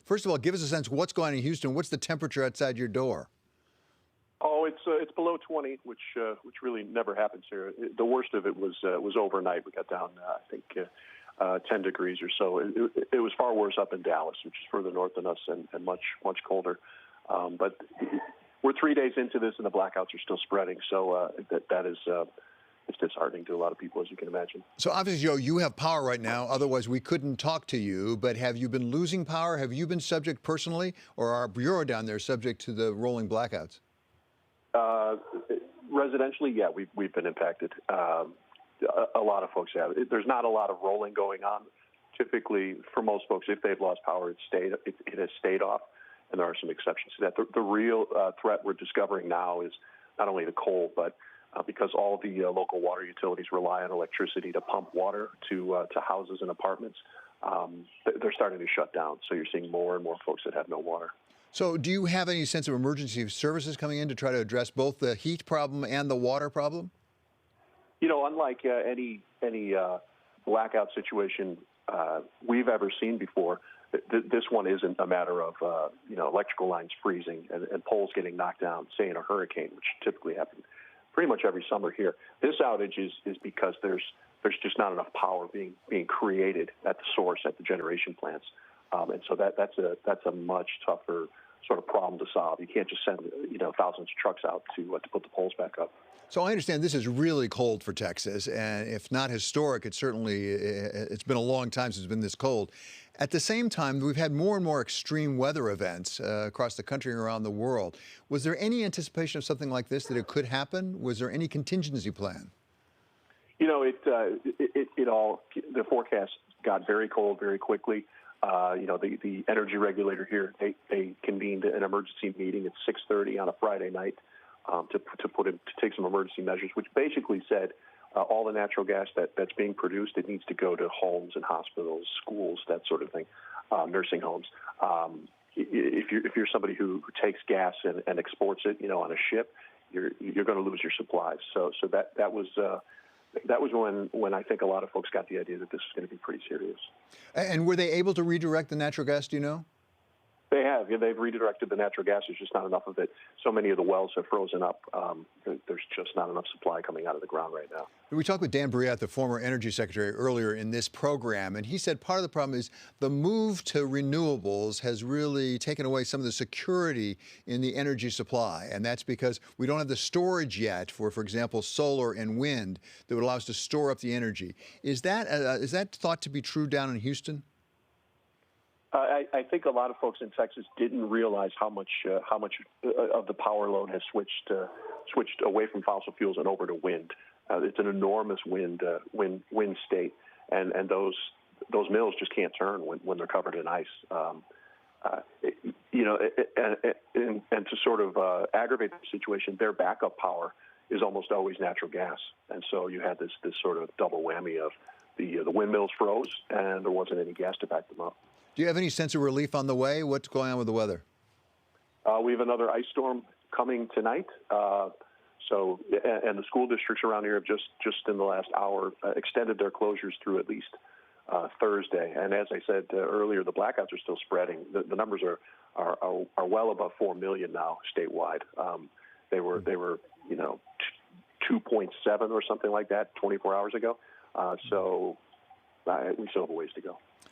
First of all, give us a sense what's going on in Houston. What's the temperature outside your door? Oh, it's below 20, which really never happens here. The worst of it was overnight. We got down, I think, 10 degrees or so. It was far worse up in Dallas, which is further north than us and much colder. But we're 3 days into this, and the blackouts are still spreading. So that is it's disheartening to a lot of people, as you can imagine. So obviously, Joe, you have power right now. Otherwise, we couldn't talk to you. But have you been losing power? Have you been subject personally, or our bureau down there subject to the rolling blackouts? Residentially, yeah, we've been impacted. A lot of folks have. There's not a lot of rolling going on. Typically, for most folks, if they've lost power, it has stayed off, and there are some exceptions to that. The real threat we're discovering now is not only the cold, but because all the local water utilities rely on electricity to pump water to houses and apartments, they're starting to shut down. So you're seeing more and more folks that have no water. So do you have any sense of emergency services coming in to try to address both the heat problem and the water problem? You know, unlike any blackout situation we've ever seen before, this one isn't a matter of electrical lines freezing and poles getting knocked down, say in a hurricane, which typically happens pretty much every summer here. This outage is because there's just not enough power being created at the source, at the generation plants, and so that's a much tougher sort of problem to solve. You can't just send thousands of trucks out to put the poles back up. So I understand this is really cold for Texas, and if not historic, it's been a long time since it's been this cold. At the same time, we've had more and more extreme weather events across the country and around the world. Was there any anticipation of something like this, that it could happen? Was there any contingency plan? You know, the forecast got very cold very quickly. The energy regulator here, they convened an emergency meeting at 6:30 on a Friday night to take some emergency measures, which basically said all the natural gas that's being produced, it needs to go to homes and hospitals, schools, that sort of thing, nursing homes. If you're somebody who takes gas and exports it, on a ship, you're going to lose your supplies. So that was when I think a lot of folks got the idea that this was going to be pretty serious. And were they able to redirect the natural gas, do you know? They have. Yeah, they've redirected the natural gas. There's just not enough of it. So many of the wells have frozen up. There's just not enough supply coming out of the ground right now. We talked with Dan Brouillette, the former energy secretary, earlier in this program, and he said part of the problem is the move to renewables has really taken away some of the security in the energy supply, and that's because we don't have the storage yet for example, solar and wind that would allow us to store up the energy. Is that thought to be true down in Houston? I think a lot of folks in Texas didn't realize how much of the power load has switched away from fossil fuels and over to wind. It's an enormous wind state, and those mills just can't turn when they're covered in ice. And to sort of aggravate the situation, their backup power is almost always natural gas, and so you had this sort of double whammy of the windmills froze and there wasn't any gas to back them up. Do you have any sense of relief on the way? What's going on with the weather? We have another ice storm coming tonight. And the school districts around here have just in the last hour extended their closures through at least Thursday. And as I said earlier, the blackouts are still spreading. The numbers are well above 4 million now statewide. They were 2.7 or something like that 24 hours ago. So we still have a ways to go.